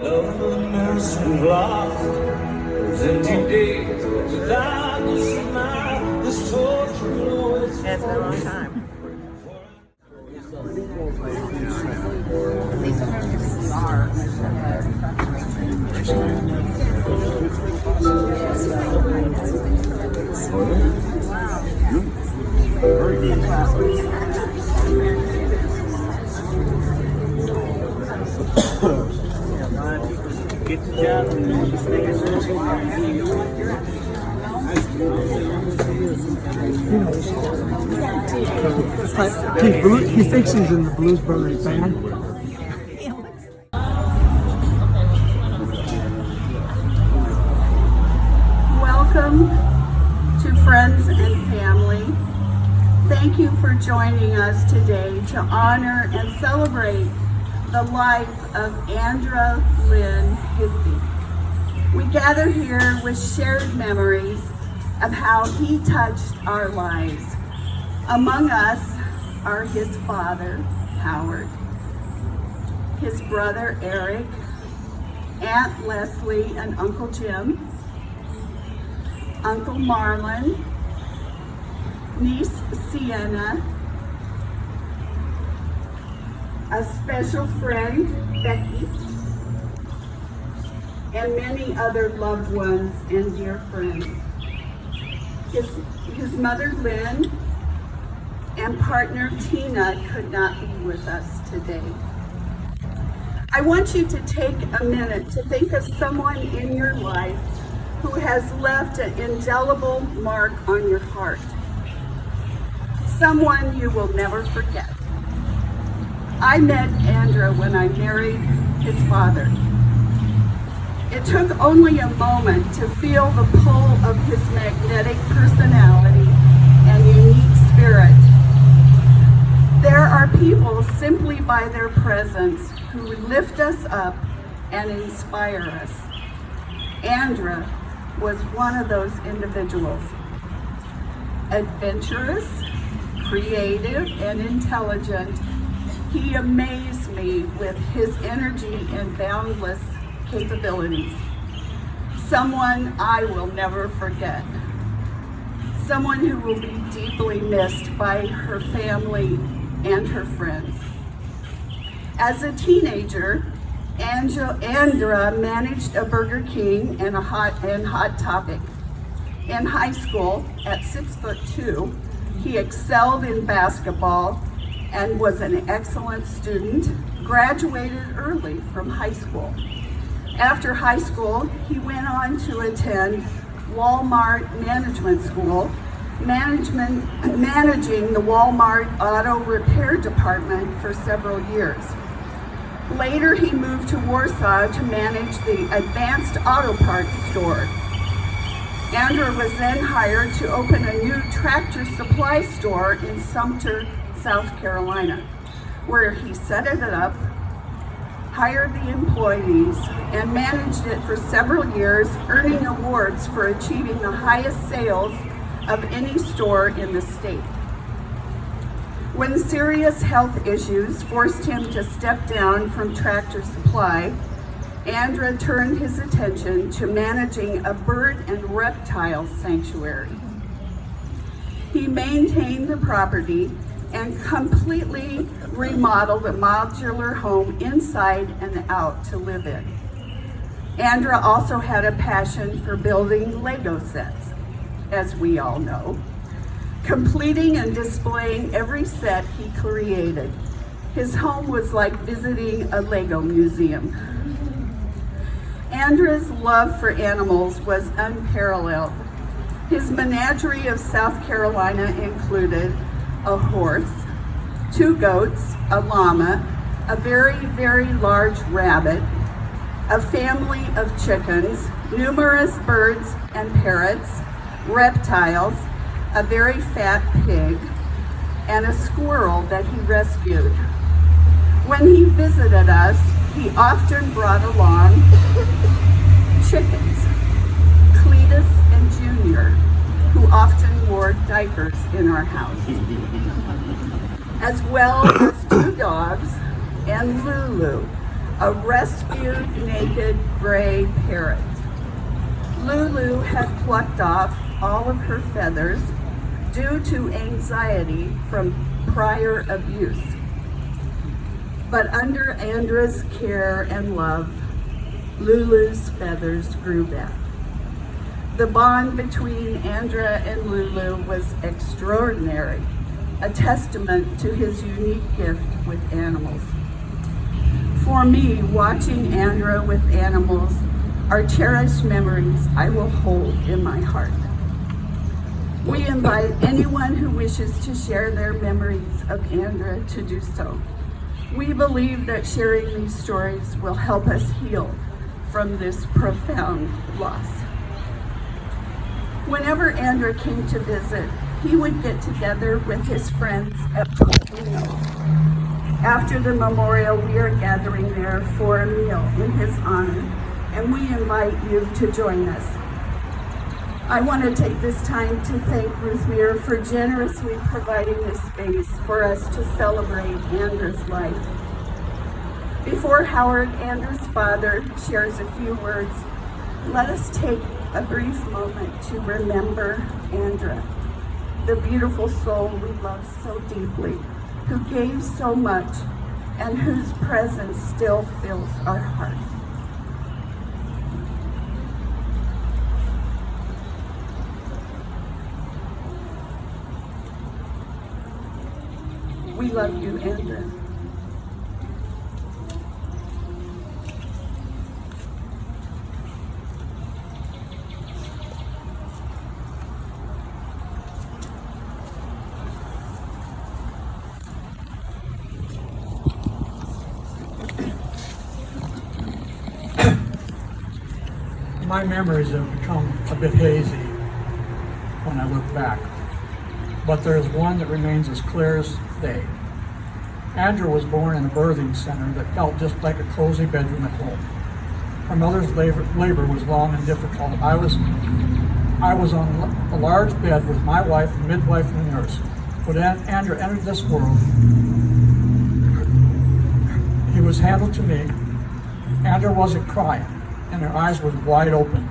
of the mess we've lost. Those empty days without the smile, this torch will always. Yeah, it's been a long time. Get the job and then just make it He thinks he's in the Blues Brothers band. Welcome to friends and family. Thank you for joining us today to honor and celebrate the life of Andra Lynn Higby. We gather here with shared memories of how he touched our lives. Among us are his father, Howard, his brother, Eric, Aunt Leslie and Uncle Jim, Uncle Marlon, niece Sienna, a special friend, Becky, and many other loved ones and dear friends. His mother, Lynn, and partner, Tina, could not be with us today. I want you to take a minute to think of someone in your life who has left an indelible mark on your heart. Someone you will never forget. I met Andra when I married his father. It took only a moment to feel the pull of his magnetic personality and unique spirit. There are people simply by their presence who lift us up and inspire us. Andra was one of those individuals. Adventurous, creative, and intelligent, he amazed me with his energy and boundless capabilities. Someone I will never forget. Someone who will be deeply missed by her family and her friends. As a teenager, Andra managed a Burger King and Hot Topic. In high school, at 6'2", he excelled in basketball and was an excellent student, graduated early from high school. After high school, he went on to attend Walmart Management School, managing the Walmart Auto Repair Department for several years. Later, he moved to Warsaw to manage the Advanced Auto Parts store. Andra was then hired to open a new tractor supply store in Sumter, South Carolina, where he set it up, hired the employees, and managed it for several years, earning awards for achieving the highest sales of any store in the state. When serious health issues forced him to step down from Tractor Supply, Andra turned his attention to managing a bird and reptile sanctuary. He maintained the property and completely remodeled a modular home inside and out to live in. Andra also had a passion for building Lego sets, as we all know, completing and displaying every set he created. His home was like visiting a Lego museum. Andra's love for animals was unparalleled. His menagerie of South Carolina included a horse, 2 goats, a llama, a very, very large rabbit, a family of chickens, numerous birds and parrots, reptiles, a very fat pig, and a squirrel that he rescued. When he visited us, he often brought along chickens, Cletus and Junior, who often wore diapers in our house, as well as 2 dogs and Lulu, a rescued naked gray parrot. Lulu had plucked off all of her feathers due to anxiety from prior abuse. But under Andra's care and love, Lulu's feathers grew back. The bond between Andra and Lulu was extraordinary, a testament to his unique gift with animals. For me, watching Andra with animals are cherished memories I will hold in my heart. We invite anyone who wishes to share their memories of Andra to do so. We believe that sharing these stories will help us heal from this profound loss. Whenever Andra came to visit, he would get together with his friends at Portofino. After the memorial, we are gathering there for a meal in his honor, and we invite you to join us. I want to take this time to thank Ruth Muir for generously providing this space for us to celebrate Andra's life. Before Howard, Andra's father, shares a few words, let us take a brief moment to remember Andra, the beautiful soul we love so deeply, who gave so much and whose presence still fills our heart. We love you, Andra. My memories have become a bit hazy when I look back, but there is one that remains as clear as day. Andra was born in a birthing center that felt just like a cozy bedroom at home. Her mother's labor was long and difficult. I was on a large bed with my wife, a midwife, and a nurse. When Andra entered this world, he was handed to me. Andra wasn't crying, and her eyes were wide open.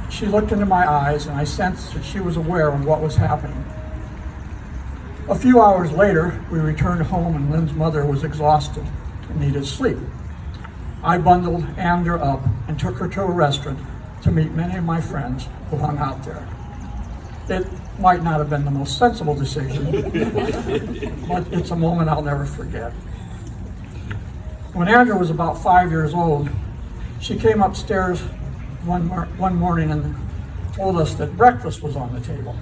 She looked into my eyes, and I sensed that she was aware of what was happening. A few hours later, we returned home, and Lynn's mother was exhausted and needed sleep. I bundled Andra up and took her to a restaurant to meet many of my friends who hung out there. It might not have been the most sensible decision, but it's a moment I'll never forget. When Andra was about 5 years old, she came upstairs one morning and told us that breakfast was on the table.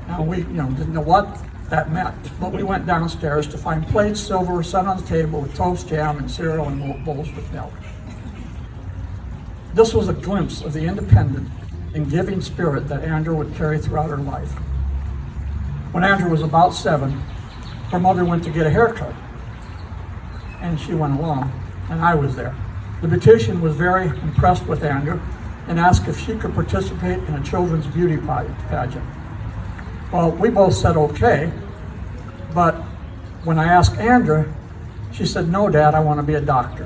Now we didn't know what that meant, but we went downstairs to find plates, silver set on the table with toast, jam, and cereal, and bowls with milk. This was a glimpse of the independent and giving spirit that Andra would carry throughout her life. When Andra was about 7, her mother went to get a haircut, and she went along, and I was there. The beautician was very impressed with Andra and asked if she could participate in a children's beauty pageant. Well, we both said okay, but when I asked Andra, she said, "No, Dad, I want to be a doctor."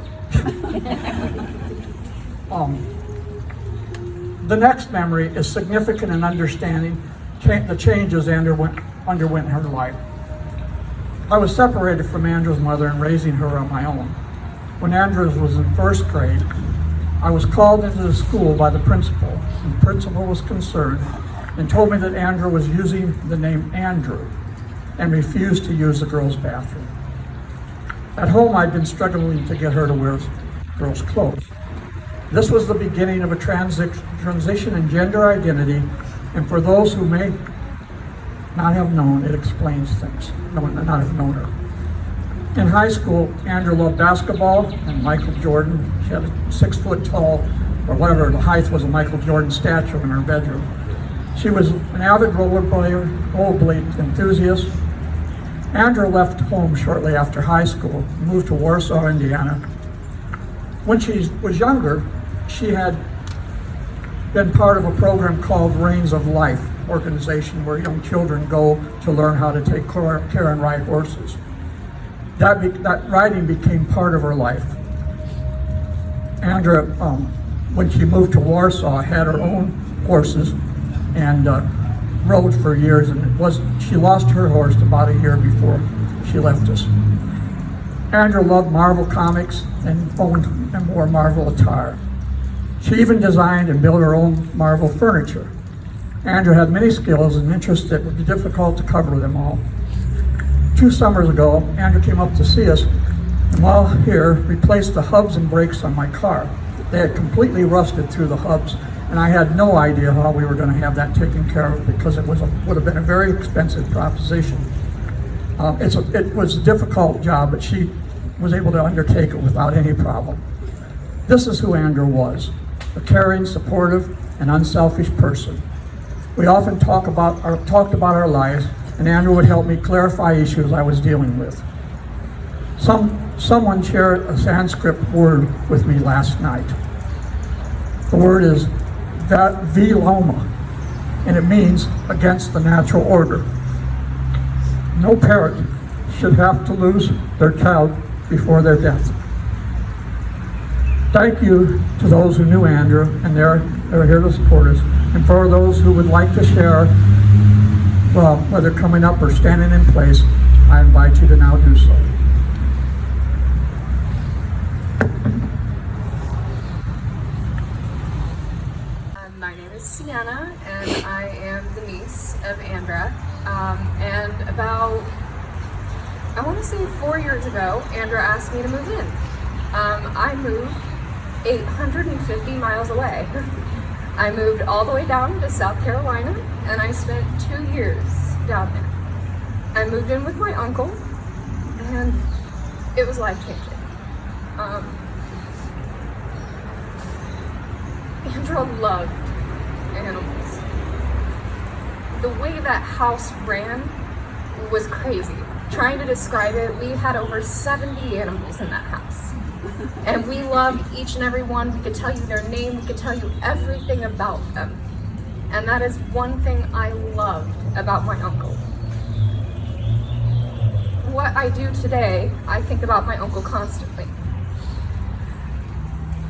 The next memory is significant in understanding the changes Andra underwent in her life. I was separated from Andra's mother and raising her on my own. When Andra was in first grade, I was called into the school by the principal, and the principal was concerned and told me that Andra was using the name Andrew and refused to use the girls' bathroom. At home, I'd been struggling to get her to wear girls' clothes. This was the beginning of a transition in gender identity, and for those who may not have known, it explains things, not have known her. In high school, Andra loved basketball and Michael Jordan. She had a 6 foot tall, or whatever the height was, a Michael Jordan statue in her bedroom. She was an avid rollerblade enthusiast. Andra left home shortly after high school and moved to Warsaw, Indiana. When she was younger, she had been part of a program called Reins of Life organization where young children go to learn how to take care and ride horses. that riding became part of her life. Andra, when she moved to Warsaw, had her own horses and rode for years, and she lost her horse about a year before she left us. Andra loved Marvel comics and owned and wore Marvel attire. She even designed and built her own Marvel furniture. Andra had many skills and interests that would be difficult to cover them all. 2 summers ago, Andra came up to see us, and while here, replaced the hubs and brakes on my car. They had completely rusted through the hubs, and I had no idea how we were going to have that taken care of because it would have been a very expensive proposition. It was a difficult job, but she was able to undertake it without any problem. This is who Andra was, a caring, supportive, and unselfish person. We often talked about our lives, and Andra would help me clarify issues I was dealing with. Someone shared a Sanskrit word with me last night. The word is viloma, and it means against the natural order. No parent should have to lose their child before their death. Thank you to those who knew Andra and they're here to support us, and for those who would like to share, well, whether coming up or standing in place, I invite you to now do so. My name is Sienna, and I am the niece of Andra. And about, I want to say 4 years ago, Andra asked me to move in. I moved 850 miles away. I moved all the way down to South Carolina, and I spent 2 years down there. I moved in with my uncle, and it was life-changing. Andra loved animals. The way that house ran was crazy. Trying to describe it, we had over 70 animals in that house. And we loved each and every one. We could tell you their name, we could tell you everything about them. And that is one thing I loved about my uncle. What I do today, I think about my uncle constantly.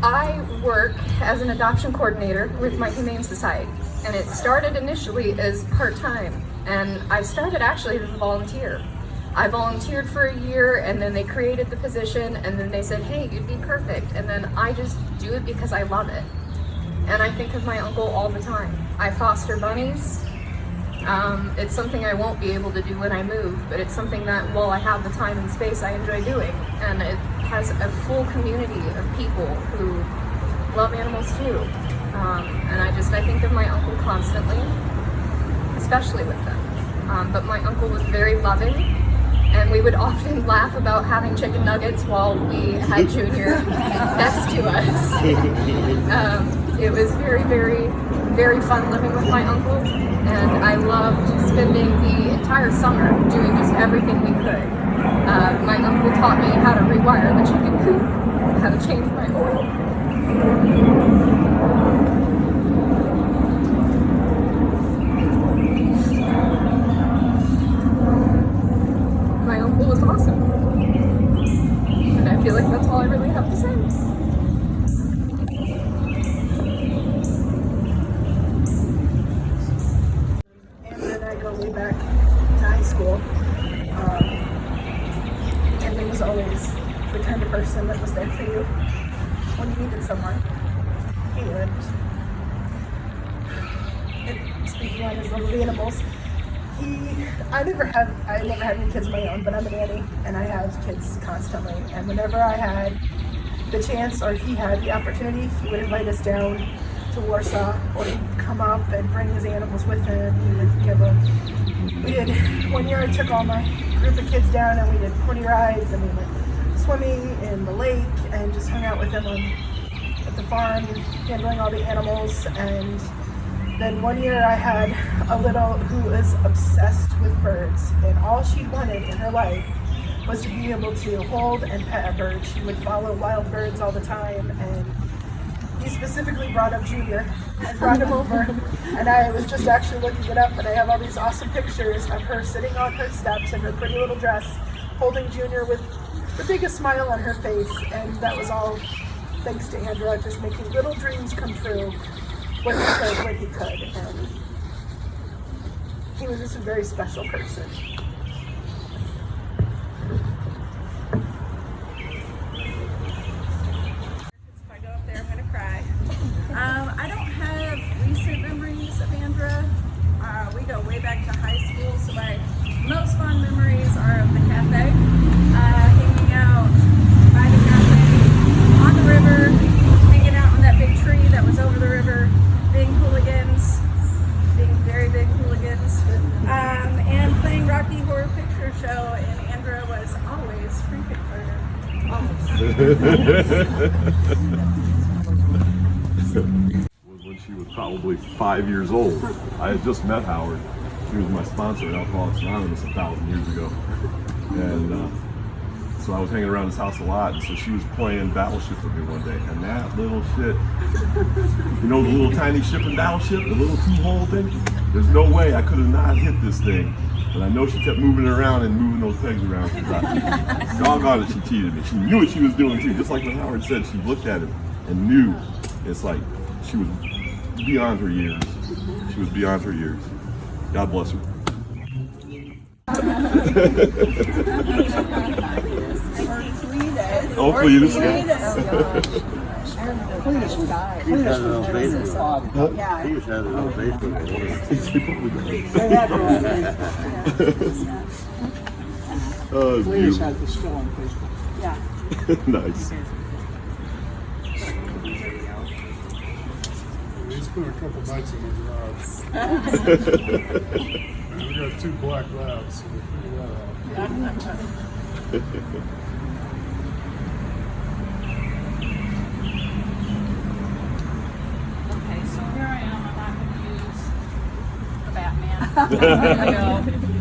I work as an adoption coordinator with my Humane Society, and it started initially as part-time, and I started actually as a volunteer. I volunteered for a year, and then they created the position, and then they said, hey, you'd be perfect, and then I just do it because I love it. And I think of my uncle all the time. I foster bunnies. It's something I won't be able to do when I move, but it's something that while I have the time and space, I enjoy doing. And it has a full community of people who love animals too. And I think of my uncle constantly, especially with them. But my uncle was very loving, and we would often laugh about having chicken nuggets while we had Junior next to us. It was very, very, very fun living with my uncle, and I loved spending the entire summer doing just everything we could. My uncle taught me how to rewire the chicken coop, how to change my oil. My uncle was awesome, and I feel like that's all I really have to say. Andra and I go way back to high school, and he was always the kind of person that was there for you when you needed someone. And speaking on his little animals, I never had any kids of my own, but I'm a nanny and I have kids constantly. And whenever I had the chance or he had the opportunity, he would invite us down to Warsaw, or he'd come up and bring his animals with him. He would give them. We did 1 year. I took all my group of kids down and we did pony rides, and we went swimming in the lake and just hung out with them at the farm, handling all the animals. And then 1 year I had a little who was obsessed with birds, and all she wanted in her life was to be able to hold and pet a bird. She would follow wild birds all the time, and he specifically brought up Junior and brought him over. And I was just actually looking it up, and I have all these awesome pictures of her sitting on her steps in her pretty little dress holding Junior with the biggest smile on her face, and that was all thanks to Andra, just making little dreams come true when he could. And he was just a very special person. If I go up there, I'm going to cry. I don't have recent memories of Andra. We go way back to high school, so my most fond memories are of the cafe, hanging out by the cafe, on the river, hanging out on that big tree that was over the river, being hooligans, being very big hooligans, and playing Rocky Horror Picture Show, and Andra was always freaking murder. Was when she was probably 5 years old. I had just met Howard. She was my sponsor at Alcoholics Anonymous 1,000 years ago. And so I was hanging around his house a lot, and so she was playing Battleship with me one day. And that little shit, you know the little tiny ship in Battleship, the little two-hole thing? There's no way I could have not hit this thing. But I know she kept moving it around and moving those pegs around. Doggone it, she cheated me. She knew what she was doing too. Just like when Howard said, she looked at it and knew. It's like she was beyond her years. She was beyond her years. God bless her. Oh, Cletus. Cletus was on Facebook. Yeah. He was having it on Facebook. They had their own Facebook. Oh, it's Cletus beautiful. has it still on Facebook. Yeah. Nice. We spent a couple nights in the garage. We got 2 black labs, so we'll figure that out. Okay, so here I am. I'm not going to use the Batman.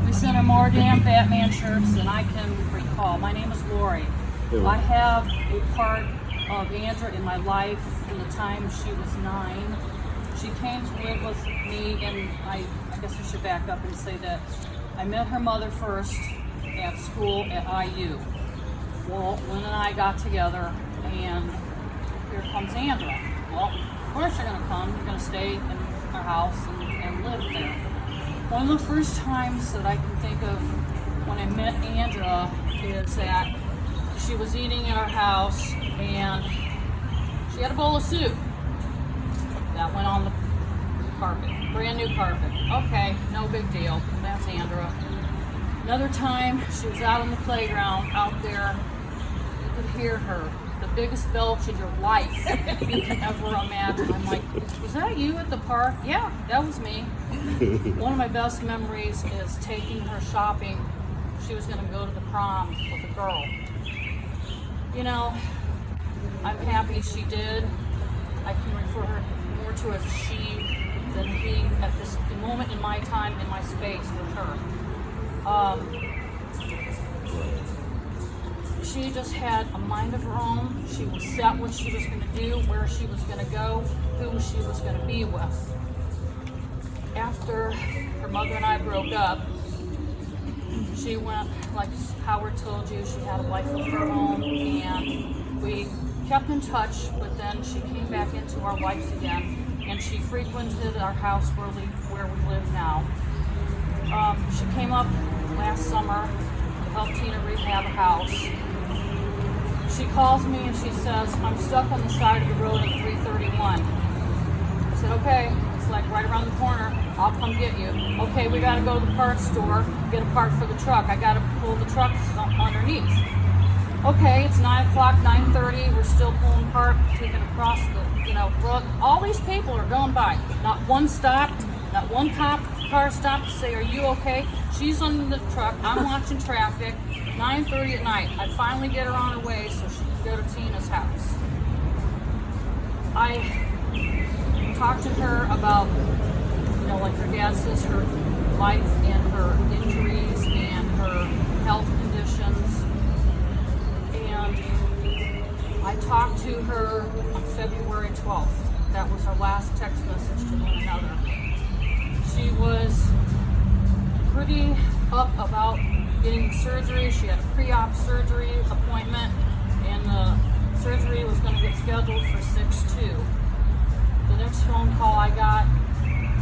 We sent her more damn Batman shirts than I can recall. My name is Lori. I have a part of Andra in my life from the time she was 9. She came to live with me, and I guess I should back up and say that I met her mother first at school at IU. Well, Lynn and I got together, and here comes Andra. Well, of course you're going to come. You're going to stay in our house and live there. One of the first times that I can think of when I met Andra is that she was eating in our house, and she had a bowl of soup that went on the carpet, brand new carpet. Okay, no big deal. That's Andra. Another time, she was out on the playground out there. You could hear her, the biggest belch in your life you can ever imagine. I'm like, was that you at the park? Yeah, that was me. One of my best memories is taking her shopping. She was going to go to the prom with a girl. You know, I'm happy she did. I can refer her more to as she than he at this moment in my time, in my space with her. She just had a mind of her own. She was set what she was going to do, where she was going to go, who she was going to be with. After her mother and I broke up, she went, like Howard told you, she had a life of her own, and we kept in touch, but then she came back into our lives again, and she frequented our house where we live now. She came up last summer to help Tina rehab a house. She calls me and she says, I'm stuck on the side of the road at 331. I said, okay, it's like right around the corner. I'll come get you. Okay, we gotta go to the parts store, get a part for the truck. I gotta pull the truck underneath. Okay, it's 9 o'clock, 9:30. We're still pulling part, taking across the, road. All these people are going by. Not one stopped, not one car stopped to say, are you okay? She's on the truck. I'm watching traffic. 9:30 at night. I finally get her on her way so she can go to Tina's house. I talked to her about, like her dad says, her life and her injuries and her health conditions. And I talked to her on February 12th. That was our last text message to one another. She was pretty up about getting surgery. She had a pre-op surgery appointment, and the surgery was going to get scheduled for 6/2. The next phone call I got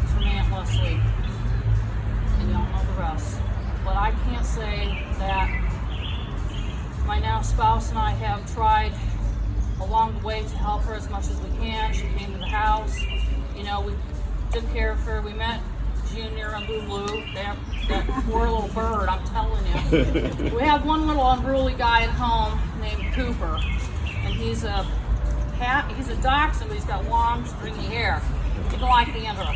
was from Aunt Leslie, and y'all know the rest. But I can't say that my now spouse and I have tried along the way to help her as much as we can. She came to the house, you know, we took care of her. We met Junior and Lulu, that poor little bird, I'm telling you. We have one little unruly guy at home named Cooper, and he's a dachshund, but he's got long, stringy hair. He don't like Andra.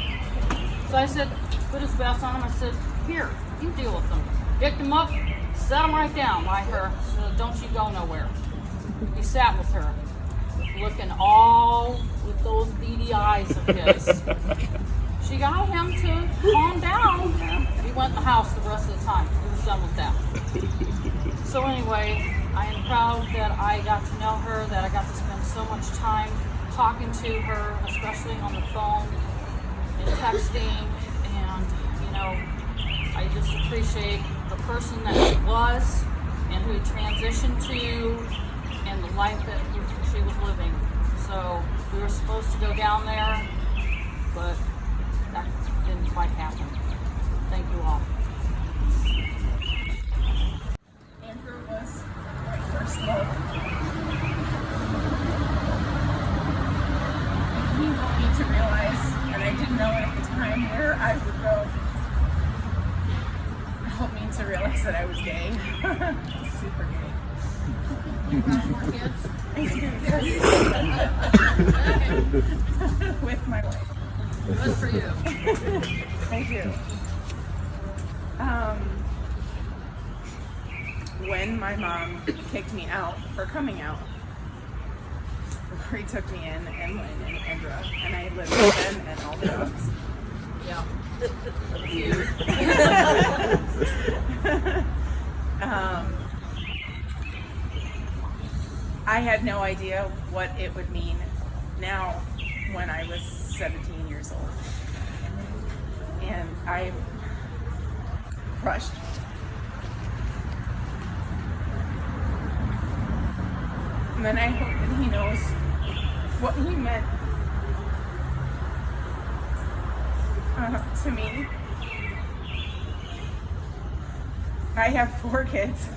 So I said, put his vest on him. I said, here, you deal with him. Picked him up, set him right down by her. So don't you go nowhere. He sat with her, looking all with those beady eyes of his. She got him to calm down. He went in the house the rest of the time. He was done with that. So anyway, I am proud that I got to know her, that I got to spend so much time talking to her, especially on the phone and texting. And, you know, I just appreciate the person that she was and who transitioned to and the life that she was living. So we were supposed to go down there, but that didn't quite happen. Thank you all. Andrew was my first love. He helped me to realize, and I didn't know it at the time, where I would go. It helped me to realize that I was gay. Super gay. You got more kids? I do. With my wife. Good for you. I do. When my mom kicked me out for coming out, Lori took me in, and Lynn and Andra, and I lived with them and all the dogs. Yeah. I had no idea what it would mean now when I was 17 years old. And I crushed. And then I hope that he knows what he meant to me. I have 4 kids,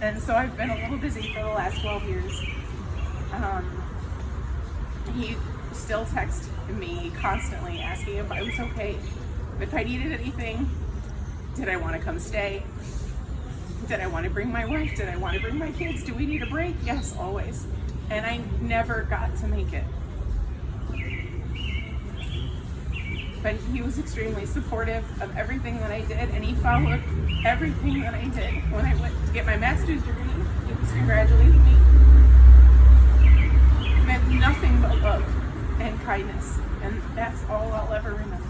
and so I've been a little busy for the last 12 years. He still texts me constantly asking if I was okay, if I needed anything, did I want to come stay, did I want to bring my wife, did I want to bring my kids, do we need a break? Yes, always. And I never got to make it. But he was extremely supportive of everything that I did, and he followed everything that I did. When I went to get my master's degree, he was congratulating me. It meant nothing but love and kindness, and that's all I'll ever remember.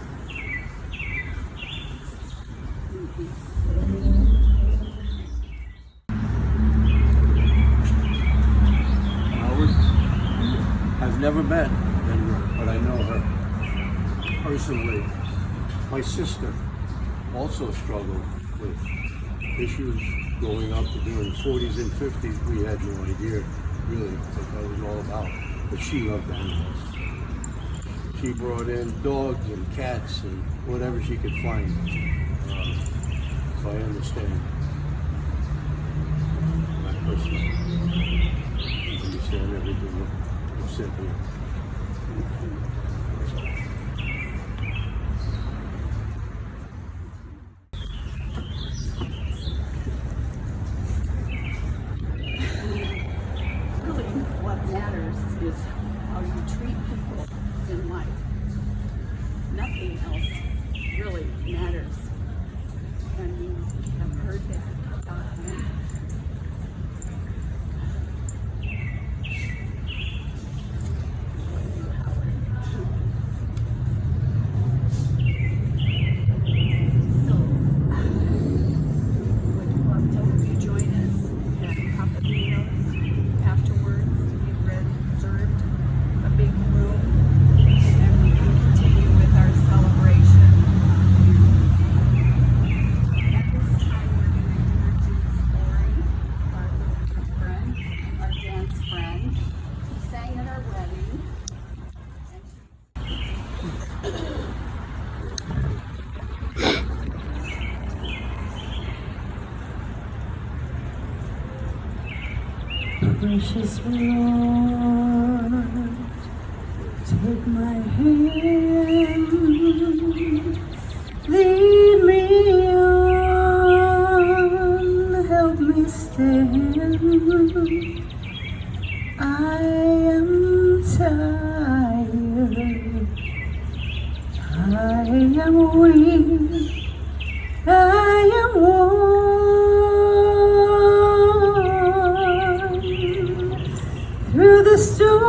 I've never met Andra, but I know her personally. My sister also struggled with issues growing up during the 40s and 50s. We had no idea really what that was all about, but she loved animals. She brought in dogs and cats and whatever she could find. So I understand. I personally understand everything you said here. Really, what matters is how you treat people in life. Nothing else really matters. And you have heard that about him. So, would you love to have you join us at Papadino's afterwards? We've reserved a big room, and we can continue with our celebration. At this time, we're going to Precious Lord, take my hand, lead me on, help me stand. I am tired, I am weak, I am worn. Through the storm,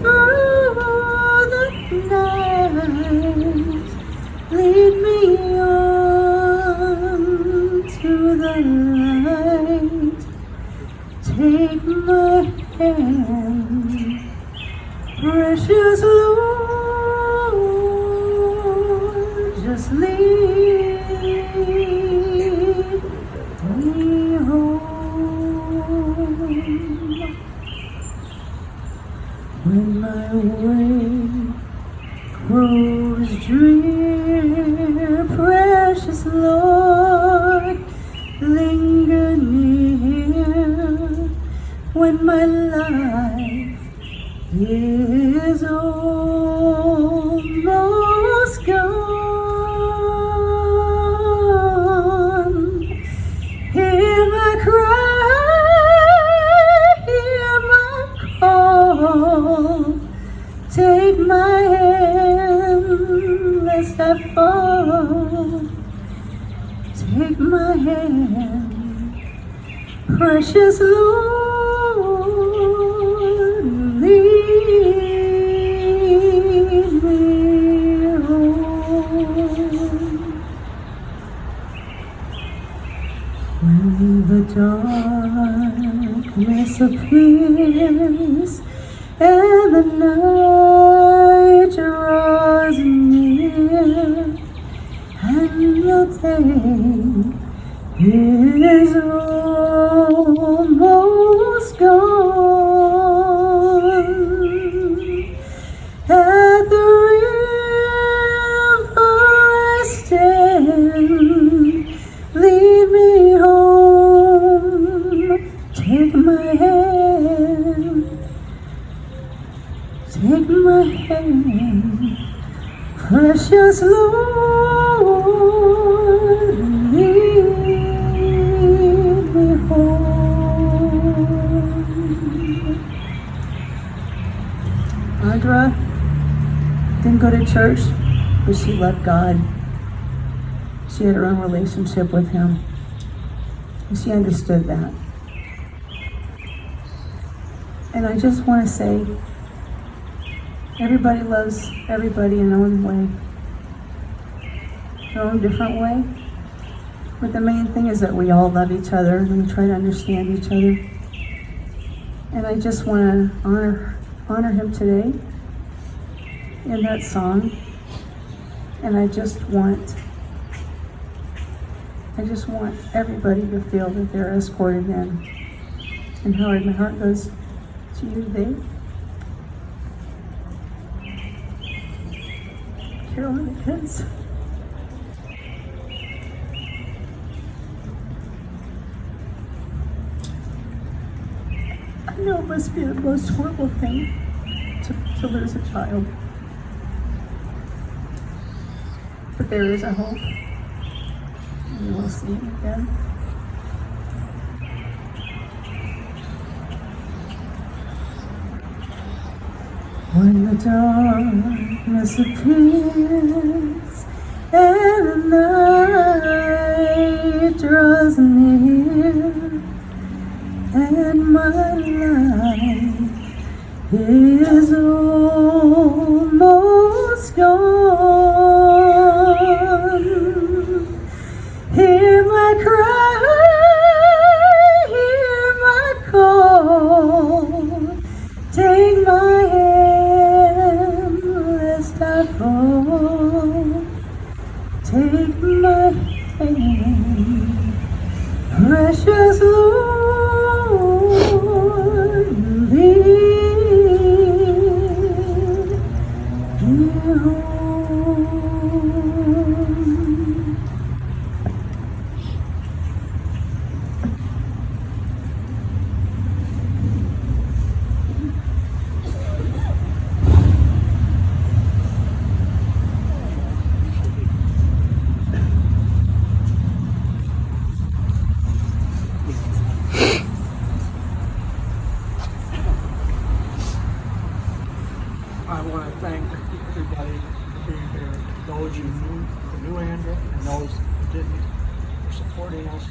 through the night, lead me on to the light. Take my hand, precious Lord, just lead me home. When my way grows drear, precious Lord, linger near. When my life is almost gone, hear my cry, hear my call. Take my hand, lest I fall. Take my hand, precious Lord, lead me home. When the darkness appears and the night draws near, and the day is almost gone. At the river I stand, lead me home. Take my hand, take my hand, precious Lord, lead me home. Andra didn't go to church, but she loved God. She had her own relationship with Him, and she understood that. And I just want to say, everybody loves everybody in their own way, their own different way. But the main thing is that we all love each other and we try to understand each other. And I just want to honor him today in that song. And I just want everybody to feel that they're escorted in. And Howard, my heart goes to you today. Carol and the kids. I know it must be the most horrible thing to lose a child. But there is a hope. And you will see him again. When the darkness appears and the night draws near, and my life is almost gone, hear my cry, hear my call. Take my hand, lest I fall. Take my hand, precious Lord, lead thank everybody for being here. Those you knew Andra, and those who didn't, for supporting us.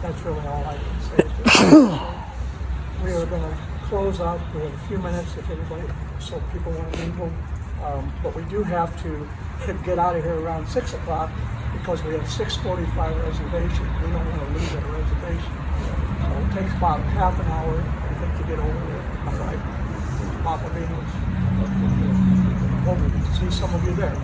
That's really all I can say. We are going to close out. We have a few minutes if anybody, so people want to mingle. But we do have to get out of here around 6 o'clock because we have 6:45 reservation. We don't want to lose that reservation. It takes about half an hour, I think, to get over there. All right, Papa Beans. Hope to see some of you there.